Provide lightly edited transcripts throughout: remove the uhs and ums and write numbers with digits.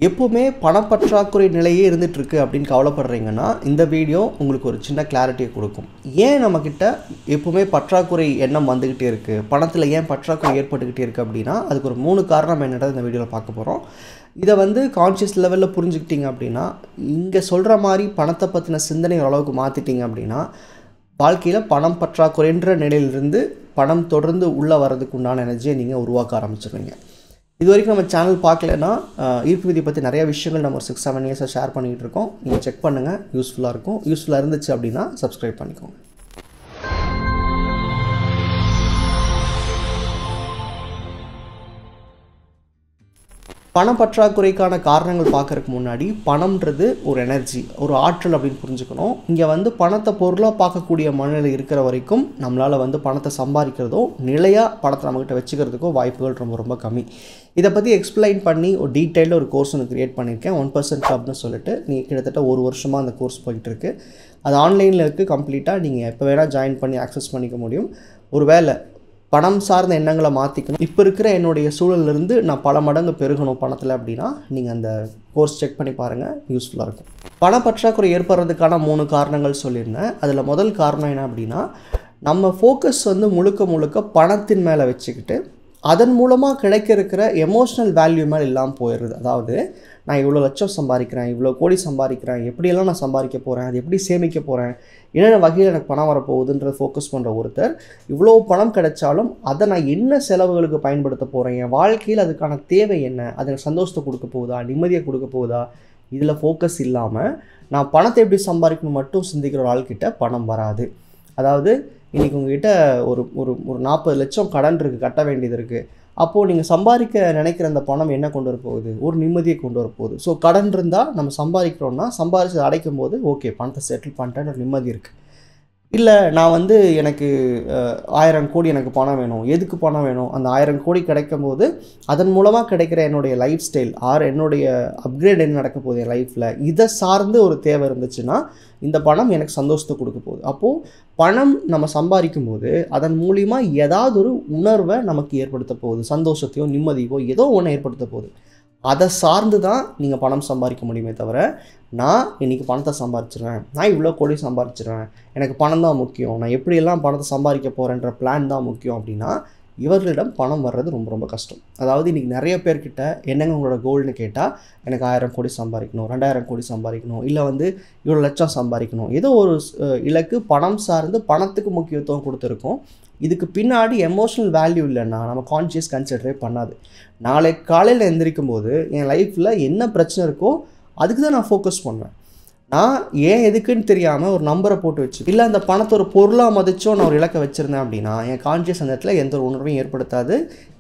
எப்பவுமே பணப்பற்றாக்குறை நிலையே இருந்துட்டு இருக்கு அப்படின்னு கவலைப்படுறீங்கன்னா இந்த வீடியோ உங்களுக்கு ஒரு சின்ன கிளாரிட்டியை கொடுக்கும். ஏன் நம்மக்கிட்ட எப்பவுமே பற்றாக்குறை எண்ணம் வந்துக்கிட்டே இருக்குது, பணத்தில் ஏன் பற்றாக்குறை ஏற்பட்டுக்கிட்டே இருக்குது அப்படின்னா அதுக்கு ஒரு 3 காரணம் என்னன்றதை இந்த வீடியோவில் பார்க்க போகிறோம். இதை கான்ஷியஸ் லெவலில் புரிஞ்சுக்கிட்டீங்க அப்படின்னா, இங்கே சொல்கிற மாதிரி பணத்தை பற்றின சிந்தனை ஓரளவுக்கு மாற்றிட்டீங்க அப்படின்னா வாழ்க்கையில் பணம் பற்றாக்குறைன்ற நிலையிலிருந்து பணம் தொடர்ந்து உள்ளே வர்றதுக்கு உண்டான எனர்ஜியை நீங்கள் உருவாக்க ஆரம்பிச்சிருவீங்க. இது வரைக்கும் நம்ம சேனல் பார்க்கலன்னா ஈர்ப்பு விதி பற்றி நிறைய விஷயங்கள் நம்ம ஒரு 6-7 இயர்ஸாக ஷேர் பண்ணிகிட்டு இருக்கோம். நீங்கள் செக் பண்ணுங்கள், யூஸ்ஃபுல்லாக இருக்கும். யூஸ்ஃபுல்லாக இருந்துச்சு அப்படின்னா சப்ஸ்கிரைப் பண்ணிக்கோங்க. பணம் பற்றாக்குறைக்கான காரணங்கள் பார்க்கறதுக்கு முன்னாடி பணம்ன்றது ஒரு எனர்ஜி, ஒரு ஆற்றல் அப்படின்னு புரிஞ்சுக்கணும். இங்கே பணத்தை பொருளாக பார்க்கக்கூடிய மனநிலை இருக்கிற வரைக்கும் நம்மளால் பணத்தை சம்பாதிக்கிறதோ நிலையாக பணத்தை நம்மகிட்ட வச்சுக்கிறதுக்கோ வாய்ப்புகள் ரொம்ப ரொம்ப கம்மி. இதை பற்றி எக்ஸ்பிளைன் பண்ணி ஒரு டீட்டெயிலில் ஒரு கோர்ஸ் ஒன்று க்ரியேட் பண்ணியிருக்கேன், 1% கிளப்னு சொல்லிட்டு. நீங்கள் கிட்டத்தட்ட 1 வருஷமாக அந்த கோர்ஸ் போயிட்டுருக்கு. அது ஆன்லைனில் இருக்குது. கம்ப்ளீட்டாக நீங்கள் எப்போ வேணால் ஜாயின் பண்ணி ஆக்சஸ் பண்ணிக்க முடியும். ஒரு வேளை பணம் சார்ந்த எண்ணங்களை மாற்றிக்கணும், இப்போ இருக்கிற என்னுடைய சூழலிருந்து நான் பல மடங்கு பெருகணும் பணத்தில் அப்படின்னா நீங்கள் அந்த கோர்ஸ் செக் பண்ணி பாருங்கள், யூஸ்ஃபுல்லாக இருக்கும். பண பற்றாக்குறை ஏற்படுறதுக்கான 3 காரணங்கள் சொல்லியிருந்தேன். அதில் முதல் காரணம் என்ன அப்படின்னா, நம்ம ஃபோக்கஸ் முழுக்க முழுக்க பணத்தின் மேலே வச்சுக்கிட்டு அதன் மூலமாக கிடைக்கிற எமோஷ்னல் வேல்யூ மேலே இல்லாமல் போயிடுறது. அதாவது நான் இவ்வளோ லட்சம் சம்பாதிக்கிறேன், இவ்வளோ கோடி சம்பாதிக்கிறேன், எப்படியெல்லாம் நான் சம்பாதிக்க போகிறேன், அது எப்படி சேமிக்க போகிறேன், என்னென்ன வகையில் எனக்கு பணம் வரப்போகுதுன்றதை ஃபோக்கஸ் பண்ணுற ஒருத்தர் இவ்வளோ பணம் கிடைச்சாலும் அதை நான் என்ன செலவுகளுக்கு பயன்படுத்த போகிறேன், என் வாழ்க்கையில் அதுக்கான தேவை என்ன, அது எனக்கு சந்தோஷத்தை கொடுக்க போகுதா, நிம்மதியை கொடுக்க போகுதா, இதில் ஃபோக்கஸ் இல்லாமல் நான் பணத்தை எப்படி சம்பாதிக்கணும் மட்டும் சிந்திக்கிற ஒரு ஆள்கிட்ட பணம் வராது. அதாவது இன்றைக்கி உங்கள்கிட்ட ஒரு ஒரு ஒரு 40 லட்சம் கடன் இருக்குது, கட்ட வேண்டியது இருக்குது. அப்போது நீங்கள் சம்பாதிக்க நினைக்கிற அந்த பணம் என்ன கொண்டு வரப்போகுது, ஒரு நிம்மதியை கொண்டு வரப்போகுது. ஸோ கடன் இருந்தால் நம்ம சம்பாதிக்கிறோன்னா சம்பாதிச்சு அடைக்கும் போது ஓகே பணத்தை செட்டில் பண்ணிட்டேன்னு ஒரு நிம்மதி இருக்குது. இல்லை நான் எனக்கு 1000 கோடி எனக்கு பணம் வேணும், எதுக்கு பணம் வேணும், அந்த 1000 கோடி கிடைக்கும் போது அதன் மூலமாக கிடைக்கிற என்னுடைய லைஃப் ஸ்டைல் என்னுடைய அப்கிரேட் என்ன நடக்க போகுது என் லைஃப்பில், இதை சார்ந்து ஒரு தேவை இருந்துச்சுன்னா இந்த பணம் எனக்கு சந்தோஷத்தை கொடுக்க போகுது. அப்போது பணம் நம்ம சம்பாதிக்கும் போது அதன் மூலிமா ஏதாவது ஒரு உணர்வை நமக்கு ஏற்படுத்த போகுது, சந்தோஷத்தையோ நிம்மதியோ ஏதோ ஒன்று ஏற்படுத்த போகுது. அதை சார்ந்து தான் நீங்கள் பணம் சம்பாதிக்க முடியுமே தவிர, நான் இன்றைக்கி பணத்தை சம்பாதிச்சிருவேன், நான் இவ்வளோ கோடி சம்பாதிச்சிருவேன், எனக்கு பணம் தான் முக்கியம், நான் எப்படியெல்லாம் பணத்தை சம்பாதிக்க போகிறேன்ற பிளான் தான் முக்கியம் அப்படின்னா இவர்களிடம் பணம் வர்றது ரொம்ப ரொம்ப கஷ்டம். அதாவது இன்றைக்கி நிறைய பேர்கிட்ட என்னங்க உங்களோட கோல்னு கேட்டால் எனக்கு 1000 கோடி சம்பாதிக்கணும், 2000 கோடி சம்பாதிக்கணும், இல்லை இவ்வளோ லட்சம் சம்பாதிக்கணும், ஏதோ ஒரு இலக்கு பணம் சார்ந்து பணத்துக்கு முக்கியத்துவம் கொடுத்துருக்கோம். இதுக்கு பின்னாடி எமோஷ்னல் வேல்யூ இல்லைன்னா நம்ம கான்ஷியஸ் கன்சிடரே பண்ணாது. நாளை காலையில் எந்திரிக்கும் போது என் லைஃப்பில் என்ன பிரச்சனை இருக்கோ அதுக்கு தான் நான் ஃபோக்கஸ் பண்ணுவேன். நான் ஏன் எதுக்குன்னு தெரியாமல் ஒரு நம்பரை போட்டு வச்சு இல்லை அந்த பணத்தை ஒரு பொருளாக மதிச்சோ நான் ஒரு இலக்கை வச்சுருந்தேன் அப்படின்னா என் கான்ஷியஸ் அந்த இடத்துல எந்த ஒரு உணர்வையும் ஏற்படுத்தாது.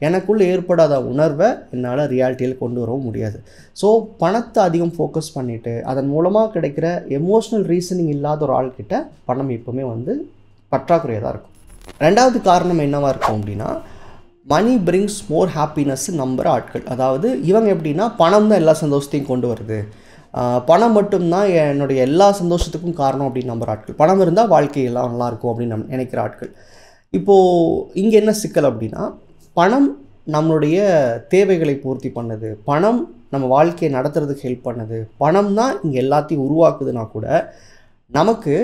எனக்குள்ளே ஏற்படாத உணர்வை என்னால் ரியாலிட்டியில் கொண்டு வரவும் முடியாது. ஸோ பணத்தை அதிகம் ஃபோக்கஸ் பண்ணிவிட்டு அதன் மூலமாக கிடைக்கிற எமோஷ்னல் ரீசனிங் இல்லாத ஒரு ஆள்கிட்ட பணம் எப்போவுமே பற்றாக்குறையாக தான் இருக்கும். ரெண்டாவது காரணம் என்னவாக இருக்கும் அப்படின்னா, மணி பிரிங்ஸ் மோர் ஹாப்பினஸ் நம்புகிற ஆட்கள். அதாவது இவங்க எப்படின்னா பணம் தான் எல்லா சந்தோஷத்தையும் கொண்டு வருது, பணம் மட்டும்தான் என்னுடைய எல்லா சந்தோஷத்துக்கும் காரணம் அப்படின்னு நம்புகிற ஆட்கள். பணம் இருந்தால் வாழ்க்கையெல்லாம் நல்லாயிருக்கும் அப்படின்னு நினைக்கிற ஆட்கள். இப்போது இங்கே என்ன சிக்கல் அப்படின்னா, பணம் நம்மளுடைய தேவைகளை பூர்த்தி பண்ணுது, பணம் நம்ம வாழ்க்கையை நடத்துறதுக்கு ஹெல்ப் பண்ணுது, பணம் தான் இங்கே எல்லாத்தையும் உருவாக்குதுன்னா கூட நமக்கு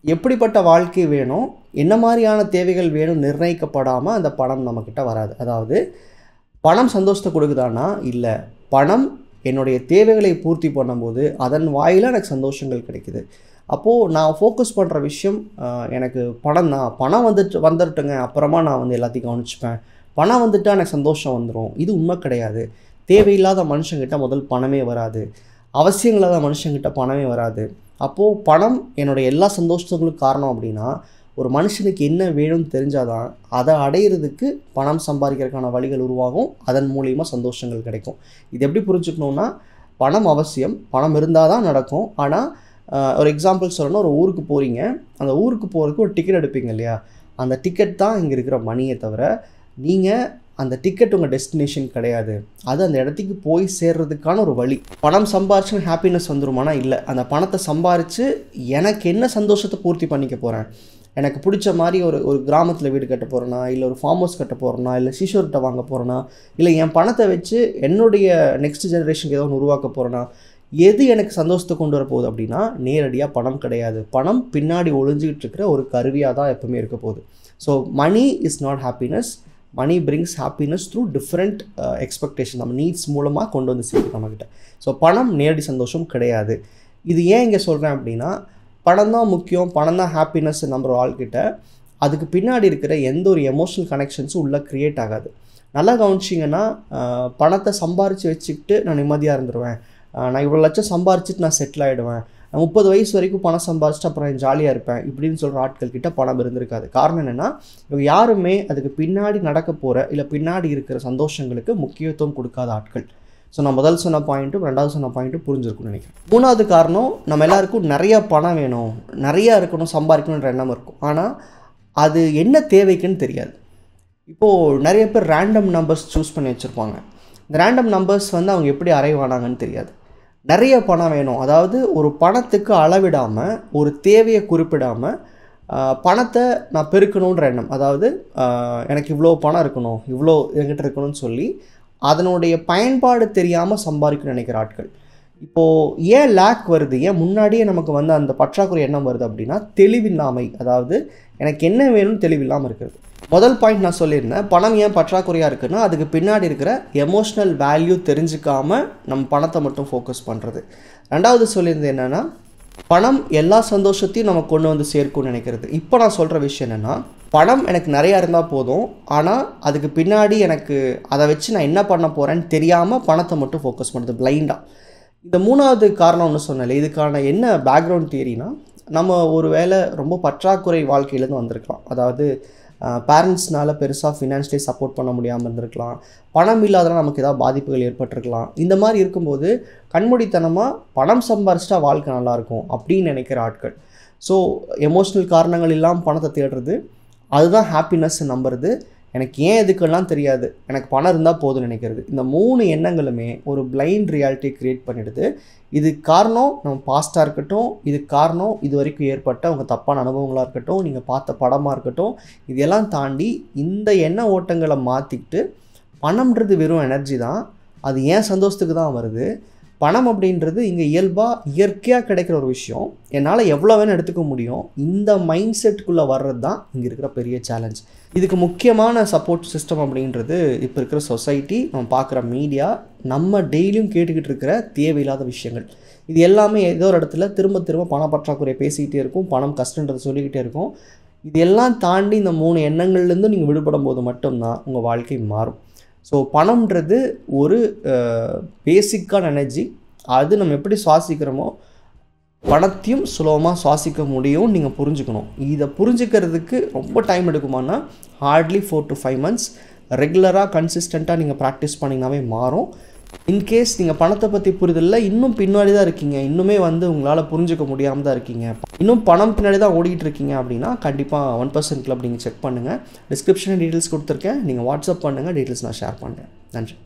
எப்படிப்பட்ட வாழ்க்கை வேணும், என்ன மாதிரியான தேவைகள் வேணும் நிர்ணயிக்கப்படாமல் அந்த பணம் நம்மக்கிட்ட வராது. அதாவது பணம் சந்தோஷத்தை கொடுக்குதானா, இல்லை பணம் என்னுடைய தேவைகளை பூர்த்தி பண்ணும்போது அதன் வாயிலாக எனக்கு சந்தோஷங்கள் கிடைக்குது. அப்போது நான் ஃபோக்கஸ் பண்ணுற விஷயம் எனக்கு பணம் தான், பணம் வந்துட்டுங்க அப்புறமா நான் எல்லாத்தையும் கவனிச்சுப்பேன், பணம் வந்துட்டால் எனக்கு சந்தோஷம் வந்துடும். இது உண்மை கிடையாது. தேவையில்லாத மனுஷங்கிட்ட முதல் பணமே வராது, அவசியமில்லாத மனுஷங்கிட்ட பணமே வராது. அப்போது பணம் என்னுடைய எல்லா சந்தோஷத்துக்கும் காரணம் அப்படின்னா ஒரு மனுஷனுக்கு என்ன வேணும்னு தெரிஞ்சாதான் அதை அடையிறதுக்கு பணம் சம்பாதிக்கிறதுக்கான வழிகள் உருவாகும், அதன் மூலிமா சந்தோஷங்கள் கிடைக்கும். இது எப்படி புரிஞ்சுக்கணுன்னா, பணம் அவசியம், பணம் இருந்தால் தான் நடக்கும். ஆனால் ஒரு எக்ஸாம்பிள் சொல்லணும்னா, ஒரு ஊருக்கு போகிறீங்க, அந்த ஊருக்கு போகிறதுக்கு ஒரு டிக்கெட் எடுப்பீங்க இல்லையா, அந்த டிக்கெட் தான் இங்கே இருக்கிற மணியை தவிர நீங்கள் அந்த டிக்கெட் உங்கள் டெஸ்டினேஷன் கிடையாது. அது அந்த இடத்துக்கு போய் சேர்றதுக்கான ஒரு வழி. பணம் சம்பாரிச்சுன்னு ஹாப்பினஸ் வந்துருமானா இல்லை. அந்த பணத்தை சம்பாரித்து எனக்கு என்ன சந்தோஷத்தை பூர்த்தி பண்ணிக்க போகிறேன், எனக்கு பிடிச்ச மாதிரி ஒரு கிராமத்தில் வீடு கட்ட போகிறேன்னா, இல்லை ஒரு ஃபார்ம் ஹவுஸ் கட்ட போகிறேன்னா, இல்லை சீஷோர்கிட்ட வாங்க போகிறேன்னா, இல்லை என் பணத்தை வச்சு என்னுடைய நெக்ஸ்ட் ஜெனரேஷனுக்கு ஏதோ ஒன்று உருவாக்க போகிறேன்னா, எது எனக்கு சந்தோஷத்தை கொண்டு வர போகுது அப்படின்னா நேரடியாக பணம் கிடையாது. பணம் பின்னாடி ஒளிஞ்சிக்கிட்டு இருக்கிற ஒரு கருவியாக தான் எப்பவுமே இருக்க போகுது. So money is not happiness. Money brings happiness through different expectation. நம்ம நீட்ஸ் மூலமாக கொண்டு வந்து சேர்க்கும் நம்மக்கிட்ட. ஸோ பணம் நேரடி சந்தோஷம் கிடையாது. இது ஏன் இங்கே சொல்கிறேன் அப்படின்னா, பணம் தான் முக்கியம், பணம் தான் ஹாப்பினஸ் நம்புகிற ஆள்கிட்ட அதுக்கு பின்னாடி இருக்கிற எந்த ஒரு எமோஷனல் கனெக்ஷன்ஸும் உள்ளே க்ரியேட் ஆகாது. நல்லா கவனிச்சிங்கன்னா, பணத்தை சம்பாரித்து வச்சுக்கிட்டு நான் நிம்மதியாக இருந்துருவேன், நான் இவ்வளோ லட்சம் சம்பாரிச்சிட்டு நான் செட்டில் ஆகிடுவேன், நான் 30 வயசு வரைக்கும் பணம் சம்பாரிச்சிட்டு அப்புறம் நான் ஜாலியாக இருப்பேன் இப்படின்னு சொல்கிற ஆட்கள்கிட்ட பணம் இருந்திருக்காது. காரணம் என்னென்னா, இவங்க யாருமே அதுக்கு பின்னாடி நடக்க போகிற இல்லை பின்னாடி இருக்கிற சந்தோஷங்களுக்கு முக்கியத்துவம் கொடுக்காத ஆட்கள். ஸோ நான் முதல் சொன்ன பாயிண்ட்டும் ரெண்டாவது சொன்ன பாயிண்ட்டும் புரிஞ்சிருக்குன்னு நினைக்கிறேன். மூணாவது காரணம், நம்ம எல்லாருக்கும் நிறையா பணம் வேணும், நிறையா இருக்கணும், சம்பாதிக்கணுன்ற எண்ணம் இருக்கும். ஆனால் அது என்ன தேவைக்குன்னு தெரியாது. இப்போது நிறைய பேர் ரேண்டம் நம்பர்ஸ் சூஸ் பண்ணி வச்சுருப்பாங்க. இந்த ரேண்டம் நம்பர்ஸ் அவங்க எப்படி அரைவ் ஆனாங்கன்னு தெரியாது. நிறைய பணம் வேணும், அதாவது ஒரு பணத்துக்கு அளவிடாமல், ஒரு தேவையை குறிப்பிடாமல் பணத்தை நான் பெருக்கணுன்ற எண்ணம். அதாவது எனக்கு இவ்வளோ பணம் இருக்கணும், இவ்வளோ என்கிட்ட இருக்கணும்னு சொல்லி அதனுடைய பயன்பாடு தெரியாமல் சம்பாதிக்கணும்னு நினைக்கிற ஆட்கள். இப்போது ஏன் லேக் வருது, ஏன் முன்னாடியே நமக்கு அந்த பற்றாக்குறை எண்ணம் வருது அப்படின்னா தெளிவில்லாமை. அதாவது எனக்கு என்ன வேணும்னு தெளிவில்லாமல் இருக்கிறது. முதல் பாயிண்ட் நான் சொல்லியிருந்தேன், பணம் ஏன் பற்றாக்குறையாக இருக்குன்னா அதுக்கு பின்னாடி இருக்கிற எமோஷ்னல் வேல்யூ தெரிஞ்சுக்காமல் நம்ம பணத்தை மட்டும் ஃபோக்கஸ் பண்ணுறது. ரெண்டாவது சொல்லியிருந்தது என்னென்னா, பணம் எல்லா சந்தோஷத்தையும் நம்ம கொண்டு வந்து சேர்க்கும்னு நினைக்கிறது. இப்போ நான் சொல்கிற விஷயம் என்னென்னா, பணம் எனக்கு நிறையா இருந்தால் போதும், ஆனால் அதுக்கு பின்னாடி எனக்கு அதை வச்சு நான் என்ன பண்ண போகிறேன்னு தெரியாமல் பணத்தை மட்டும் ஃபோக்கஸ் பண்ணுறது பிளைண்டாக. இந்த மூணாவது காரணம் ஒன்று சொன்னல, இதுக்கான என்ன பேக்ரவுண்ட் தியரினா, நம்ம ஒரு வேளை ரொம்ப பற்றாக்குறை வாழ்க்கையிலேருந்து வந்திருக்கலாம். அதாவது பேரண்ட்ஸ்னால பெருசாக ஃபினான்ஷியலி சப்போர்ட் பண்ண முடியாமல் இருந்திருக்கலாம், பணம் இல்லாதனால நமக்கு ஏதாவது பாதிப்புகள் ஏற்பட்டிருக்கலாம். இந்த மாதிரி இருக்கும்போது கண்மூடித்தனமாக பணம் சம்பாரிச்சிட்டா வாழ்க்கை நல்லாயிருக்கும் அப்படின்னு நினைக்கிற ஆட்கள். ஸோ எமோஷ்னல் காரணங்கள் இல்லாமல் பணத்தை தேடுறது, அதுதான் ஹாப்பினஸ் நம்புறது. எனக்கு ஏன் எதுக்கெல்லாம் தெரியாது, எனக்கு பணம் இருந்தால் போதும்னு நினைக்கிறது. இந்த 3 எண்ணங்களுமே ஒரு பிளைண்ட் ரியாலிட்டியை க்ரியேட் பண்ணிடுது. இதுக்கு காரணம் நம்ம பாஸ்ட்டாக இருக்கட்டும், இதுக்கு காரணம் இது வரைக்கும் ஏற்பட்ட உங்கள் தப்பான அனுபவங்களாக இருக்கட்டும், நீங்கள் பார்த்த படமாக இருக்கட்டும், இதெல்லாம் தாண்டி இந்த எண்ண ஓட்டங்களை மாற்றிக்கிட்டு, பணம்ன்றது வெறும் எனர்ஜி தான், அது ஏன் சந்தோஷத்துக்கு தான் வருது, பணம் அப்படின்றது இங்கே இயற்கையாக கிடைக்கிற ஒரு விஷயம், என்னால் எவ்வளோ வேணும் எடுத்துக்க முடியும், இந்த மைண்ட் செட்டுக்குள்ளே வர்றது தான் இங்கே இருக்கிற பெரிய சேலஞ்ச். இதுக்கு முக்கியமான சப்போர்ட் சிஸ்டம் அப்படின்றது இப்போ இருக்கிற சொசைட்டி, நம்ம பார்க்குற மீடியா, நம்ம டெய்லியும் கேட்டுக்கிட்டு இருக்கிற தேவையில்லாத விஷயங்கள். இது எல்லாமே ஏதோ ஒரு இடத்துல திரும்ப திரும்ப பண பற்றாக்குறையை பேசிக்கிட்டே இருக்கும், பணம் கஷ்டன்றதை சொல்லிக்கிட்டே இருக்கும். இது எல்லாம் தாண்டி இந்த 3 எண்ணங்கள்லேருந்து நீங்கள் விடுபடும் போது மட்டும்தான் உங்கள் வாழ்க்கை மாறும். ஸோ பணம்ன்றது ஒரு பேசிக்கான எனர்ஜி. அது நம்ம எப்படி சுவாசிக்கிறோமோ பணத்தையும் சுலபமாக சுவாசிக்க முடியும், நீங்கள் புரிஞ்சுக்கணும். இதை புரிஞ்சுக்கிறதுக்கு ரொம்ப டைம் எடுக்குமானா ஹார்ட்லி 4 to 5 months ரெகுலராக கன்சிஸ்டண்ட்டாக நீங்கள் ப்ராக்டிஸ் பண்ணிங்கனாவே மாறும். இன்கேஸ் நீங்கள் பணத்தை பற்றி புரிதலில் இன்னும் பின்னாடி தான் இருக்கீங்க, இன்னுமே உங்களால் புரிஞ்சுக்க முடியாமல் தான் இருக்கீங்க, இன்னும் பணம் பின்னாடி தான் ஓடிட்டு இருக்கீங்க அப்படின்னா கண்டிப்பாக 1% Club நீங்கள் செக் பண்ணுங்கள். டிஸ்கிரிப்ஷனில் டீட்டெயில்ஸ் கொடுத்துருக்கேன், நீங்கள் வாட்ஸ்அப் பண்ணுங்கள், டீட்டெயில்ஸ் நான் ஷேர் பண்ணுறேன். நன்றி.